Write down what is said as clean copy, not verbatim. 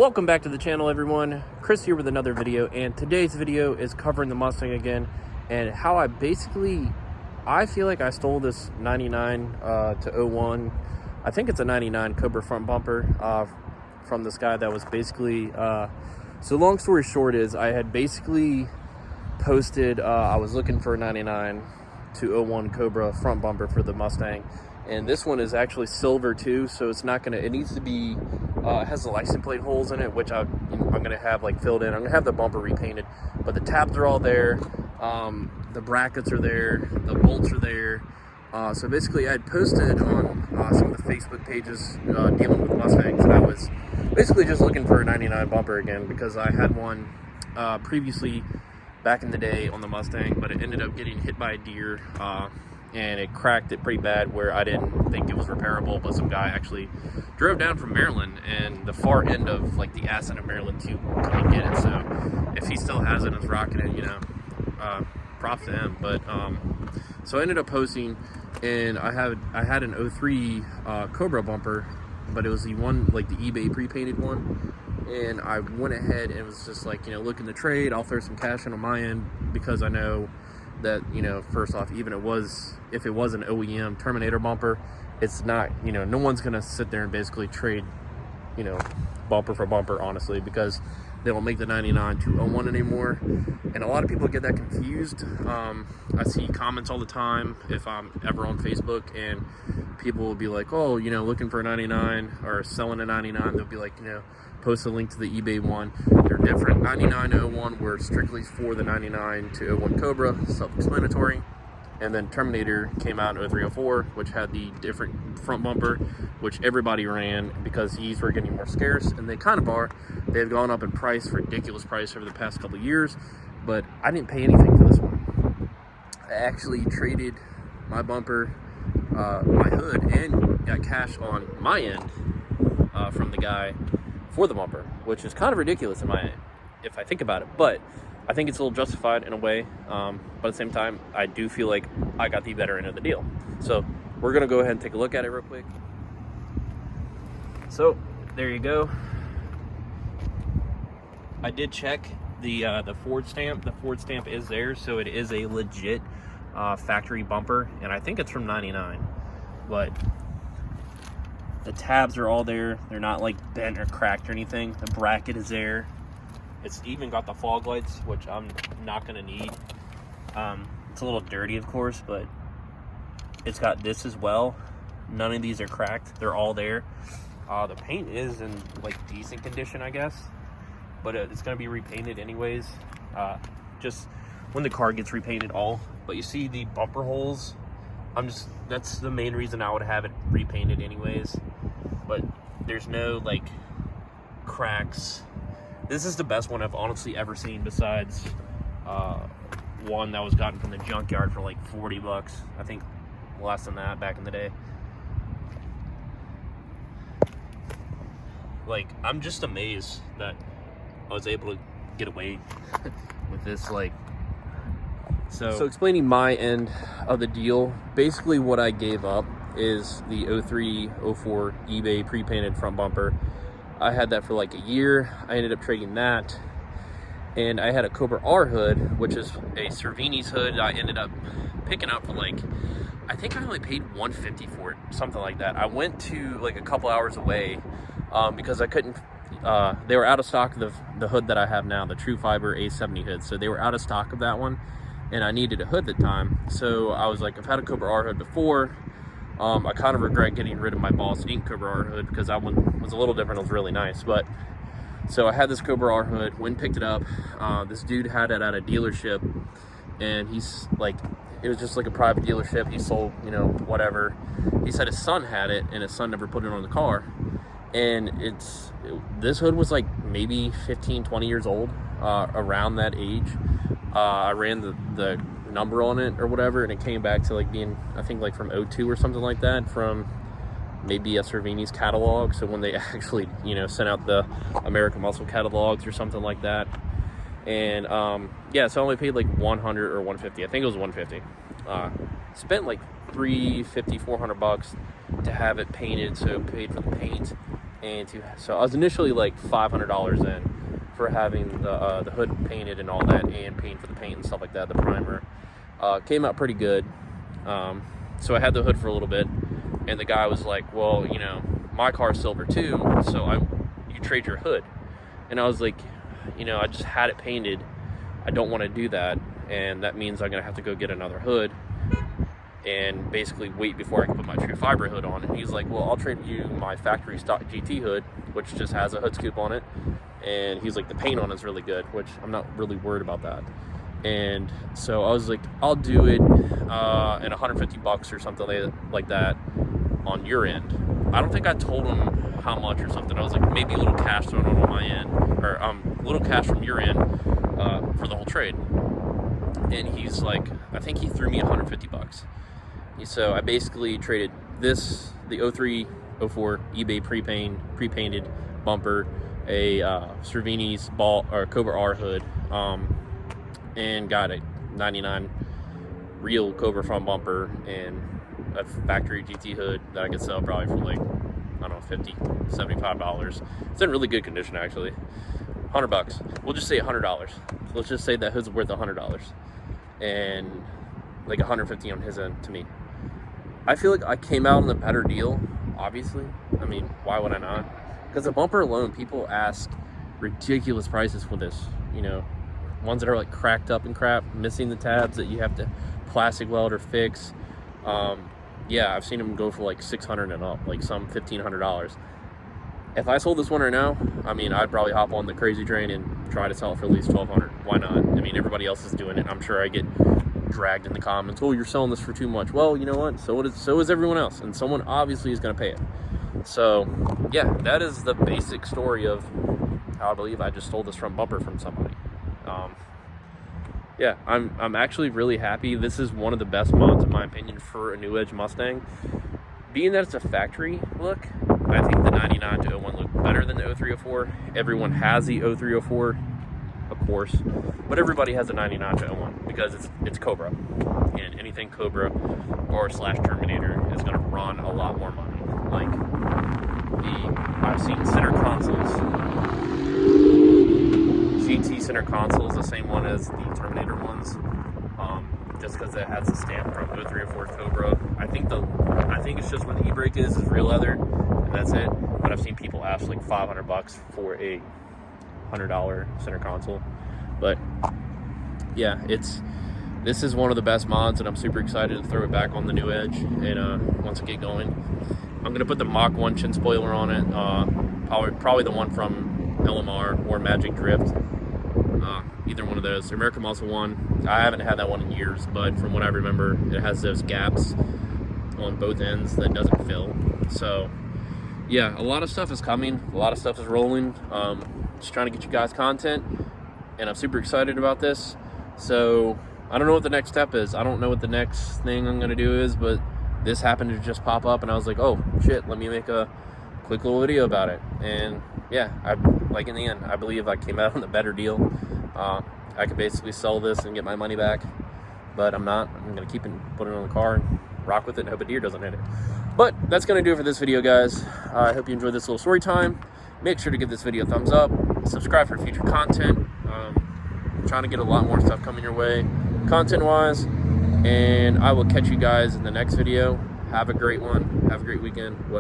Welcome back to the channel, everyone. Chris here with another video, and today's video is covering the Mustang again and how I feel like I stole this 99 to 01. I think it's a 99 Cobra front bumper from this guy that was basically so long story short is I had basically posted I was looking for a 99 to 01 Cobra front bumper for the Mustang, and this one is actually silver too, so it's not gonna, it needs to be it has the license plate holes in it, which I'm gonna have like filled in. I'm gonna have the bumper repainted, but the tabs are all there, the brackets are there, the bolts are there. So basically I had posted on some of the Facebook pages dealing with Mustangs, and I was basically just looking for a 99 bumper again because I had one previously back in the day on the Mustang, but it ended up getting hit by a deer and it cracked it pretty bad where I didn't think it was repairable, but some guy actually drove down from Maryland and the far end of like the ass end of Maryland to come and get it. So if he still has it and is rocking it, you know, props to him. But so I ended up posting, and I had an 03 Cobra bumper, but it was the one, like the eBay pre-painted one, and I went ahead and was just like, you know, looking to trade. I'll throw some cash in on my end because I know that, you know, first off, even if it was an OEM Terminator bumper, it's not, you know, no one's gonna sit there and basically trade, you know, bumper for bumper, honestly, because they don't make the 99 to 01 anymore, and a lot of people get that confused. I see comments all the time if I'm ever on Facebook, and people will be like, oh, you know, looking for a 99 or selling a 99. They'll be like, you know, post a link to the eBay one. They're different. 99 to 01 were strictly for the 99 to 01 Cobra, self-explanatory. And then Terminator came out in 0304, which had the different front bumper, which everybody ran because these were getting more scarce, and they kind of are. They've gone up in price, ridiculous price over the past couple of years, but I didn't pay anything for this one. I actually traded my bumper, my hood, and got cash on my end from the guy for the bumper, which is kind of ridiculous in my end, if I think about it, but I think it's a little justified in a way, but at the same time, I do feel like I got the better end of the deal. So we're gonna go ahead and take a look at it real quick. So there you go. I did check the Ford stamp. The Ford stamp is there, so it is a legit factory bumper, and I think it's from 99. But the tabs are all there. They're not like bent or cracked or anything. The bracket is there. It's even got the fog lights, which I'm not gonna need. It's a little dirty, of course, but it's got this as well. None of these are cracked. They're all there. The paint is in like decent condition, I guess, but it's gonna be repainted anyways. Just when the car gets repainted all. But you see the bumper holes. That's the main reason I would have it repainted anyways. But there's no like cracks. This is the best one I've honestly ever seen, besides one that was gotten from the junkyard for like 40 bucks. I think less than that back in the day. Like, I'm just amazed that I was able to get away with this. Like, so explaining my end of the deal, basically what I gave up is the 03, 04 eBay pre-painted front bumper. I had that for like a year. I ended up trading that, and I had a Cobra R hood, which is a Cervini's hood. I ended up picking up for like, I think I only paid $150 for it, something like that. I went to like a couple hours away because I couldn't, they were out of stock of the hood that I have now, the True Fiber A70 hood. So they were out of stock of that one, and I needed a hood at the time. So I was like, I've had a Cobra R hood before. I kind of regret getting rid of my Boss Inc. Cobra R hood because that one was a little different. It was really nice. But so I had this Cobra R hood, went and picked it up. This dude had it at a dealership, and he's like, it was just like a private dealership. He sold, you know, whatever. He said his son had it, and his son never put it on the car. And this hood was like maybe 15, 20 years old, around that age. I ran the number on it or whatever, and it came back to like being, I think, like from 02 or something like that, from maybe a Cervini's catalog. So when they actually, you know, sent out the American Muscle catalogs or something like that. And yeah, so I only paid like 100 or 150. I think it was 150. Spent like 350, 400 bucks to have it painted. So paid for the paint, and so I was initially like $500 in for having the hood painted and all that, and paying for the paint and stuff like that. The primer came out pretty good. So I had the hood for a little bit, and the guy was like, well, you know, my car's silver too, so you trade your hood. And I was like, you know, I just had it painted. I don't want to do that, and that means I'm gonna have to go get another hood and basically wait before I can put my true fiber hood on. And he's like, well, I'll trade you my factory stock GT hood, which just has a hood scoop on it, and he's like, the paint on it's really good, which I'm not really worried about that. And so I was like, I'll do it at $150 or something like that on your end. I don't think I told him how much or something. I was like, maybe a little cash thrown on my end, or a little cash from your end for the whole trade. And he's like, I think he threw me $150. So I basically traded the 03, 04 eBay pre-painted bumper, a Cervini's Cobra R hood, and got a 99 real Cobra front bumper and a factory GT hood that I could sell probably for like, I don't know, $50, $75. It's in really good condition actually. $100. We'll just say $100. Let's just say that hood's worth $100, and like $150 on his end to me. I feel like I came out on the better deal, obviously. I mean, why would I not? Because the bumper alone, people ask ridiculous prices for this, you know, ones that are like cracked up and crap, missing the tabs that you have to plastic weld or fix. Yeah, I've seen them go for like $600 and up, like some $1,500. If I sold this one right now, I mean, I'd probably hop on the crazy train and try to sell it for at least $1,200. Why not? I mean, everybody else is doing it. I'm sure I get dragged in the comments, oh, you're selling this for too much. Well, you know what? So is everyone else, and someone obviously is going to pay it. So yeah, that is the basic story of how I believe I just stole this front bumper from somebody. Yeah, I'm actually really happy. This is one of the best mods in my opinion for a Newedge Mustang. Being that it's a factory look, I think the 99 to 01 look better than the 03 04. Everyone has the 03 04, of course, but everybody has a 99 to 01 because it's Cobra, and anything Cobra or / Terminator is going to run a lot more money. Like I've seen center consoles, GT center consoles, the same one as the Terminator ones, just because it has the stamp from 03 04 Cobra. I think it's just where the e-brake is real leather, and that's it. But I've seen people ask like $500 for a $100 center console. But yeah, this is one of the best mods, and I'm super excited to throw it back on the Newedge. And once I get going, I'm gonna put the Mach 1 chin spoiler on it. Probably the one from LMR or Magic Drift. Either one of those. The American Muscle one, I haven't had that one in years, but from what I remember, it has those gaps on both ends that doesn't fill. So yeah, a lot of stuff is coming, a lot of stuff is rolling. Just trying to get you guys content, and I'm super excited about this. So I don't know what the next step is. I don't know what the next thing I'm gonna do is, but this happened to just pop up, and I was like, oh shit, let me make a quick little video about it. And yeah, in the end, I believe I came out on the better deal. I could basically sell this and get my money back, but I'm not. I'm gonna keep it, put it on the car, and rock with it, and hope a deer doesn't hit it. But that's gonna do it for this video, guys. I hope you enjoyed this little story time. Make sure to give this video a thumbs up, subscribe for future content. I'm trying to get a lot more stuff coming your way, content-wise, and I will catch you guys in the next video. Have a great one. Have a great weekend.